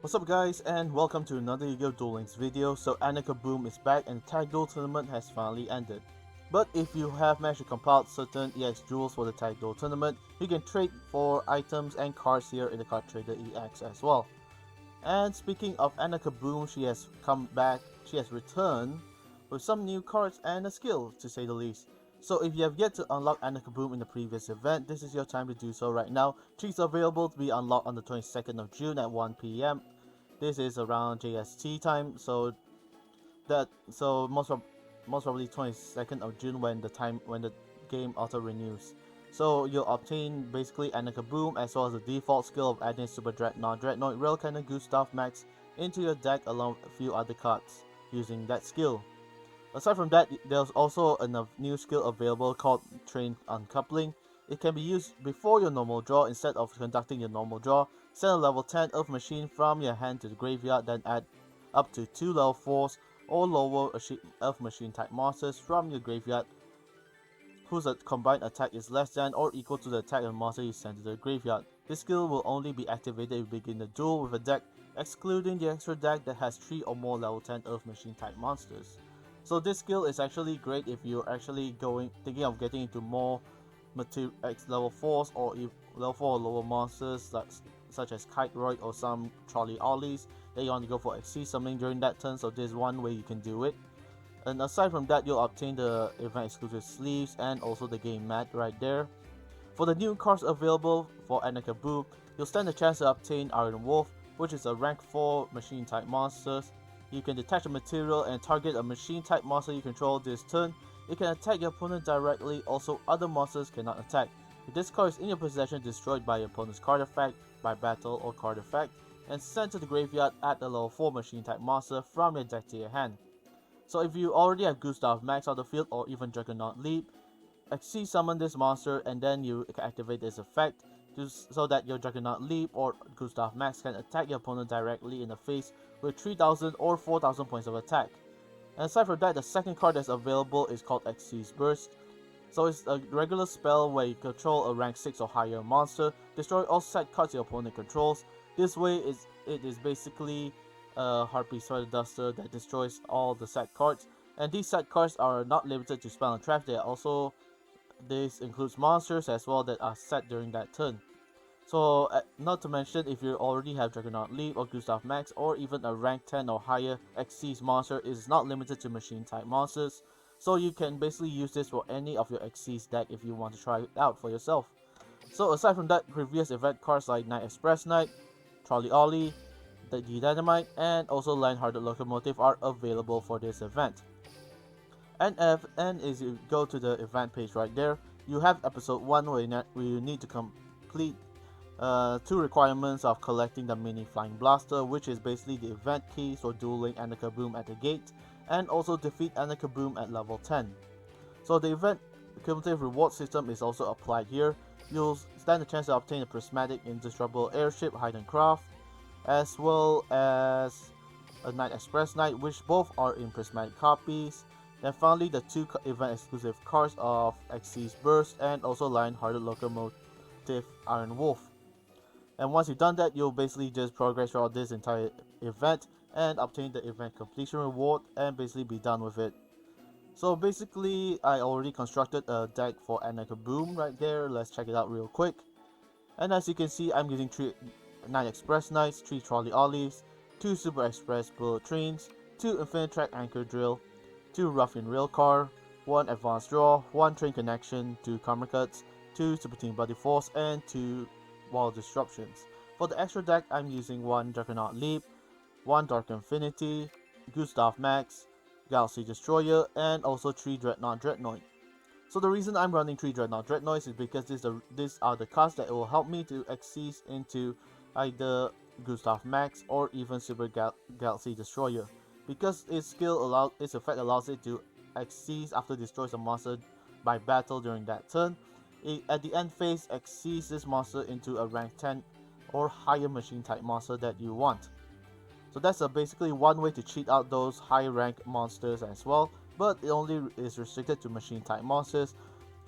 What's up guys, and welcome to another YuGiOh Duel video. So Kaboom is back and the tag duel tournament has finally ended. But if you have managed to compile certain EX jewels for the tag duel tournament, you can trade for items and cards here in the card trader EX as well. And speaking of Kaboom, she has come back, she has returned with some new cards and a skill to say the least. So if you have yet to unlock Kaboom in the previous event, this is your time to do so right now. She's available to be unlocked on the 22nd of June at 1 PM. This is around JST time, so most probably 22nd of June when the game auto renews. So you'll obtain basically Kaboom as well as the default skill of adding Super Dreadnought, Rail Cannon, Gustav Max into your deck along with a few other cards using that skill. Aside from that, there's also a new skill available called Train Uncoupling. It can be used before your normal draw instead of conducting your normal draw. Send a level 10 Earth Machine from your hand to the graveyard, then add up to 2 level 4s or lower Earth Machine type monsters from your graveyard whose combined attack is less than or equal to the attack of the monster you send to the graveyard. This skill will only be activated if you begin the duel with a deck excluding the extra deck that has 3 or more level 10 Earth Machine type monsters. So this skill is actually great if you're actually thinking of getting into more level 4s or level 4 or lower monsters such as Kiteroid or some Trolley Ollies that you want to go for XC summoning during that turn, so there's one way you can do it. And aside from that, you'll obtain the event exclusive sleeves and also the game mat right there. For the new cards available for Kaboom, you'll stand a chance to obtain Iron Wolf, which is a rank 4 machine type monster. You can detach a material and target a machine type monster you control this turn. It can attack your opponent directly, also other monsters cannot attack. If this card is in your possession, destroyed by your opponent's card effect, by battle or card effect, and sent to the graveyard, add a level 4 machine type monster from your deck to your hand. So if you already have Gustav Max on the field or even Juggernaut Leap, XC summon this monster and then you can activate this effect so that your Juggernaut Leap or Gustav Max can attack your opponent directly in the face with 3000 or 4000 points of attack. And aside from that, the second card that's available is called XC's Burst. So it's a regular spell where you control a rank 6 or higher monster, destroy all set cards your opponent controls. This way it is basically a Harpy Sweater Duster that destroys all the set cards. And these set cards are not limited to spell and traps, this includes monsters as well that are set during that turn. So not to mention, if you already have Juggernaut Leap or Gustav Max or even a rank 10 or higher XC's monster, is not limited to machine type monsters. So you can basically use this for any of your XC's deck if you want to try it out for yourself. So aside from that, previous event cards like Night Express Knight, Trolley Ollie, the Dynamite, and also Lion-Hearted Locomotive are available for this event. And as you go to the event page right there, you have episode 1 where you need to complete 2 requirements of collecting the mini flying blaster, which is basically the event keys for dueling Kaboom at the gate, and also defeat Kaboom at level 10. So the event cumulative reward system is also applied here. You'll stand a chance to obtain a prismatic indestructible airship hide and craft, as well as a Night Express Knight, which both are in prismatic copies. Then finally, the 2 event exclusive cards of XC's Burst and also Lion-Hearted Locomotive Iron Wolf. And once you've done that, you'll basically just progress throughout this entire event and obtain the event completion reward and basically be done with it. So basically, I already constructed a deck for Kaboom right there. Let's check it out real quick. And as you can see, I'm using 3 Night Express Knights, 3 Trolley Ollies, 2 Super Express Bullet Trains, 2 Infinite Track Anchor Drill, 2 Ruffian Railcar, 1 Advanced Draw, 1 Train Connection, 2 Karma Cuts, 2 Super Team Body Force, and 2 Wall Disruptions. For the extra deck, I'm using 1 Juggernaut Leap, 1 Dark Infinity, Gustav Max, Galaxy Destroyer, and also 3 Dreadnought. So the reason I'm running 3 Dreadnought is because these are the cards that will help me to access into either Gustav Max or even Super Galaxy Destroyer, because its effect allows it to access after destroys a monster by battle during that turn. At the end phase, access this monster into a rank 10 or higher machine type monster that you want. So that's basically one way to cheat out those high rank monsters as well, but it only is restricted to machine type monsters.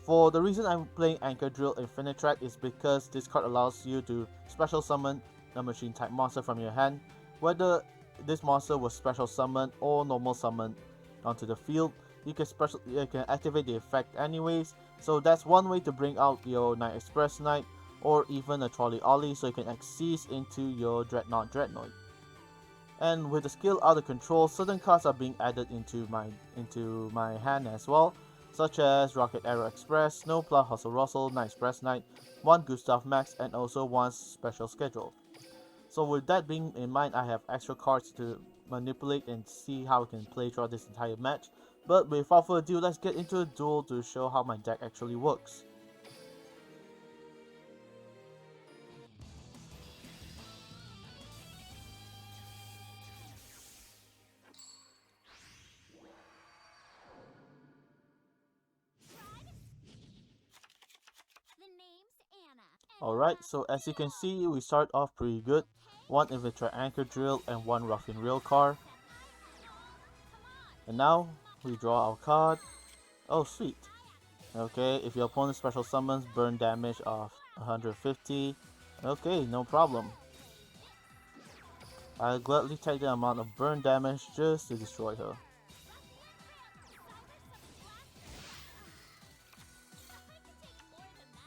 For the reason I'm playing Anchor Drill Infinite Track is because this card allows you to special summon a machine type monster from your hand Whether this monster was special summoned or normal summoned onto the field, you can activate the effect anyways. So that's one way to bring out your Night Express Knight or even a Trolley Ollie so you can access into your Dreadnought. And with the skill out of control, certain cards are being added into my hand as well, such as Rocket Arrow Express, Snowplow Hustle Rustle, Night Express Knight, one Gustav Max, and also one Special Schedule. So with that being in mind, I have extra cards to manipulate and see how I can play throughout this entire match. But without further ado, let's get into a duel to show how my deck actually works. Alright, so as you can see, we start off pretty good. One Infiltrate Anchor Drill and one Ruffian Rail car. And now, we draw our card. Oh sweet. Okay, if your opponent special summons, burn damage of 150. Okay, no problem. I'll gladly take the amount of burn damage just to destroy her.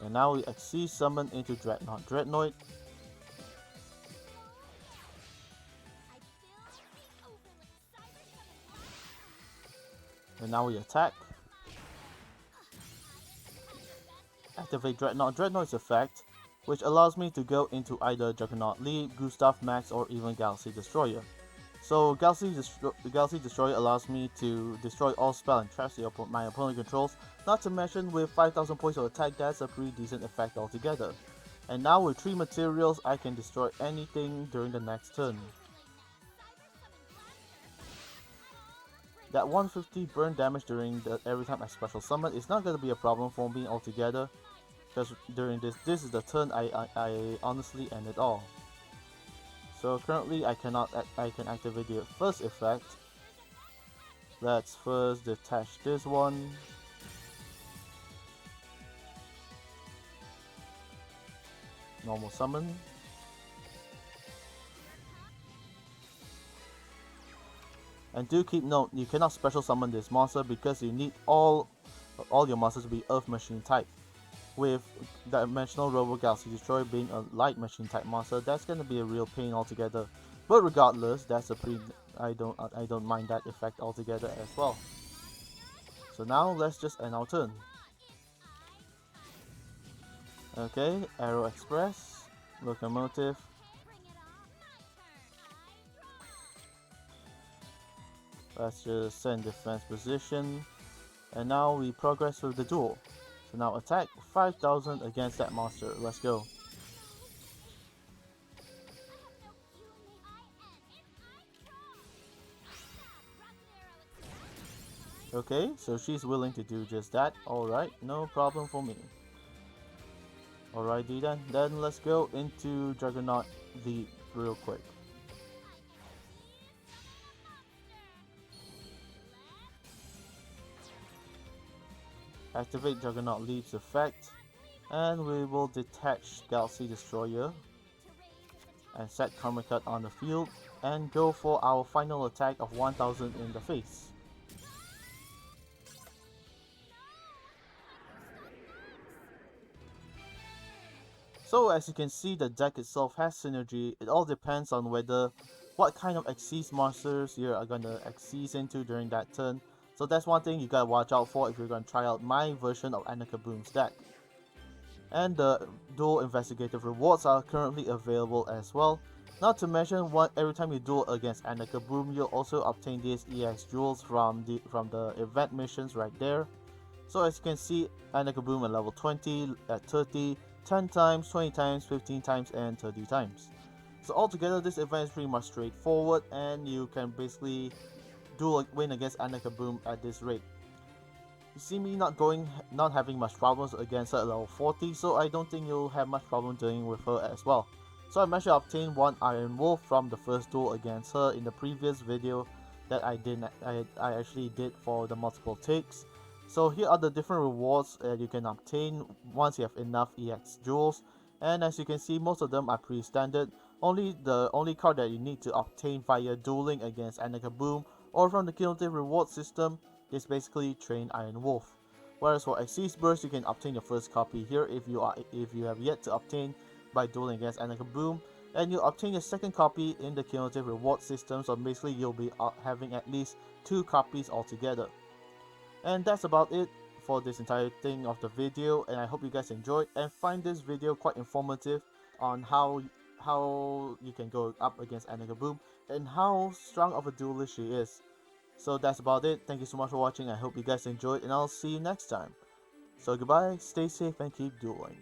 And now we access summon into Dreadnought. And now we attack. Activate Dreadnought's effect, which allows me to go into either Juggernaut Leap, Gustav Max, or even Galaxy Destroyer. So Galaxy Destroyer allows me to destroy all spell and traps my opponent controls, not to mention with 5000 points of attack, that's a pretty decent effect altogether. And now with 3 materials, I can destroy anything during the next turn. That 150 burn damage every time I special summon is not going to be a problem for me altogether, because during this is the turn I honestly end it all. So currently I can activate the first effect. Let's first detach this one. Normal summon. And do keep note, you cannot special summon this monster because you need all your monsters to be Earth Machine type. With Dimensional Robo Galaxy Destroyer being a light machine type monster, that's gonna be a real pain altogether. But regardless, that's a I don't mind that effect altogether as well. So now let's just end our turn. Okay, Arrow Express, Locomotive. Let's just send defense position. And now we progress with the duel. So now attack 5000 against that monster. Let's go. Okay, so she's willing to do just that. Alright, no problem for me. Alrighty then. Then let's go into Juggernaut Leap real quick. Activate Juggernaut Leap's effect, and we will detach Galaxy Destroyer and set Karma Cut on the field and go for our final attack of 1000 in the face. So as you can see, the deck itself has synergy. It all depends on what kind of Xyz monsters you are gonna Xyz into during that turn. So that's one thing you gotta watch out for if you're gonna try out my version of Kaboom's deck. And the dual investigative rewards are currently available as well. Not to mention, every time you duel against Kaboom, you'll also obtain these EX jewels from the event missions right there. So as you can see, Kaboom at level 20, at 30, 10 times, 20 times, 15 times, and 30 times. So altogether, this event is pretty much straightforward, and you can basically win against Kaboom at this rate. You see me not having much problems against her at level 40, so I don't think you'll have much problem dealing with her as well. So I managed to obtain one Iron Wolf from the first duel against her in the previous video that I actually did for the multiple takes. So here are the different rewards that you can obtain once you have enough EX jewels, and as you can see, most of them are pretty standard. The only card that you need to obtain via dueling against Kaboom or from the cumulative reward system is basically Train Iron Wolf. Whereas for Xyz Burst, you can obtain your first copy here if you have yet to obtain by dueling against Kaboom, and you obtain your second copy in the cumulative reward system. So basically, you'll be having at least 2 copies altogether. And that's about it for this entire thing of the video, and I hope you guys enjoyed and find this video quite informative on how you can go up against Boom and how strong of a duelist she is. So that's about it. Thank you so much for watching. I hope you guys enjoyed, and I'll see you next time. So goodbye, stay safe, and keep dueling.